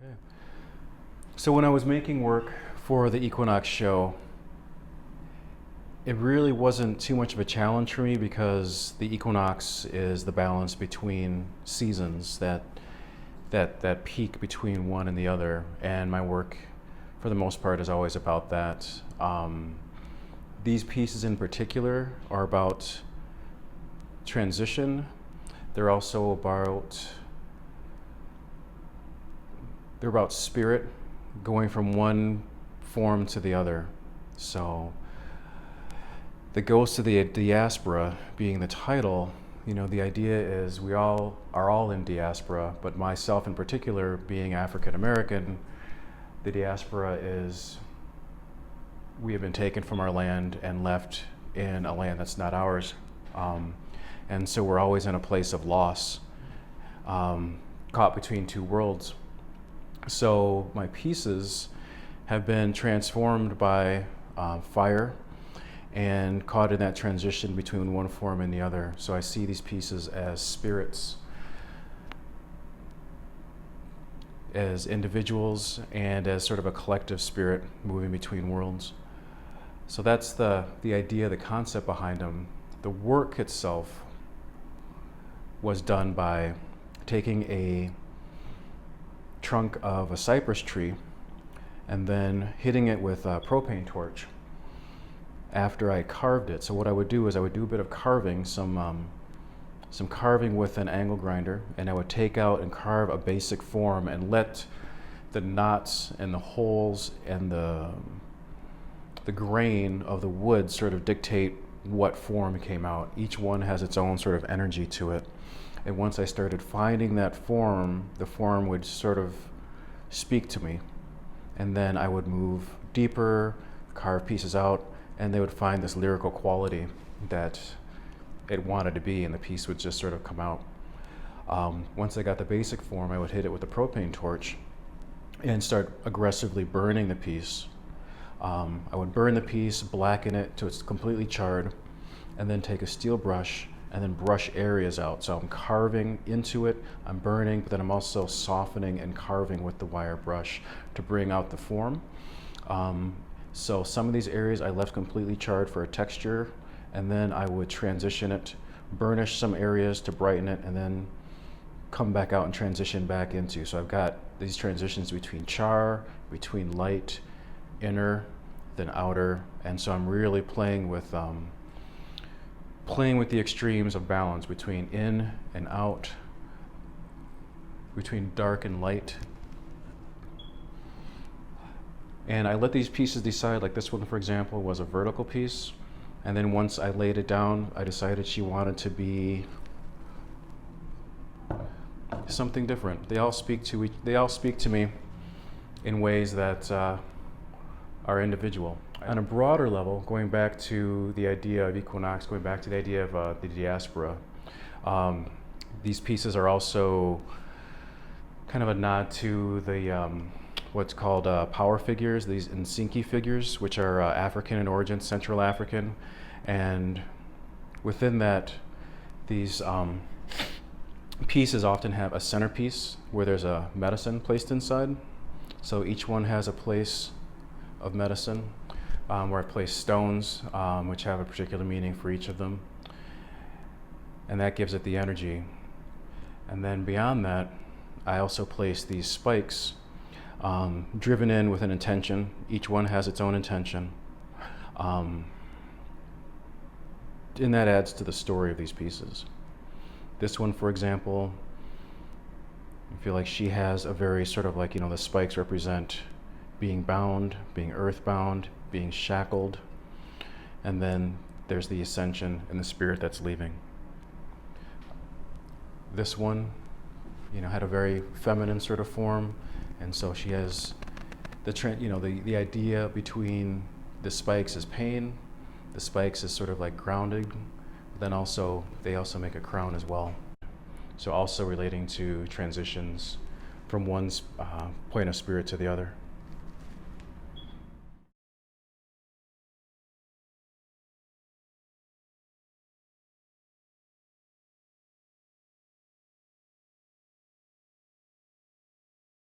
Okay. So when I was making work for the Equinox show, it really wasn't too much of a challenge for me because the equinox is the balance between seasons, that peak between one and the other, and my work for the most part is always about that. These pieces in particular are about transition. They're also about spirit going from one form to the other. So the Ghost of the Diaspora being the title, the idea is we all are all in diaspora, but myself in particular, being African American, the diaspora is we have been taken from our land and left in a land that's not ours. And so we're always in a place of loss, caught between two worlds. So my pieces have been transformed by fire and caught in that transition between one form and the other. So I see these pieces as spirits, as individuals, and as sort of a collective spirit moving between worlds. So that's the idea, the concept behind them. The work itself was done by taking a trunk of a cypress tree and then hitting it with a propane torch after I carved it. So what I would do is I would do a bit of carving, some carving with an angle grinder, and I would take out and carve a basic form and let the knots and the holes and the grain of the wood sort of dictate what form came out. Each one has its own sort of energy to it. And once I started finding that form, the form would sort of speak to me. And then I would move deeper, carve pieces out, and they would find this lyrical quality that it wanted to be, and the piece would just sort of come out. Once I got the basic form, I would hit it with a propane torch and start aggressively burning the piece. I would burn the piece, blacken it till it's completely charred, and then take a steel brush and then brush areas out. So I'm carving into it, I'm burning, but then I'm also softening and carving with the wire brush to bring out the form. So some of these areas I left completely charred for a texture, and then I would transition it, burnish some areas to brighten it, and then come back out and transition back into. So I've got these transitions between char, between light, inner, then outer, and so I'm really playing with the extremes of balance between in and out, between dark and light. And I let these pieces decide, like this one, for example, was a vertical piece. And then once I laid it down, I decided she wanted to be something different. They all speak to me in ways that are individual. On a broader level, going back to the idea of Equinox, going back to the idea of the diaspora, these pieces are also kind of a nod to the what's called power figures, these Nsinki figures, which are African in origin, Central African, and within that, these pieces often have a centerpiece where there's a medicine placed inside. So each one has a place of medicine, where I place stones, which have a particular meaning for each of them, and that gives it the energy. And then beyond that, I also place these spikes, driven in with an intention. Each one has its own intention, and that adds to the story of these pieces. This one, for example, I feel like she has a very sort of like, the spikes represent being bound, being earthbound, being shackled, and then there's the ascension and the spirit that's leaving. This one, had a very feminine sort of form, and so she has the idea between the spikes is pain, the spikes is sort of like grounded, then also they also make a crown as well. So also relating to transitions from one point of spirit to the other.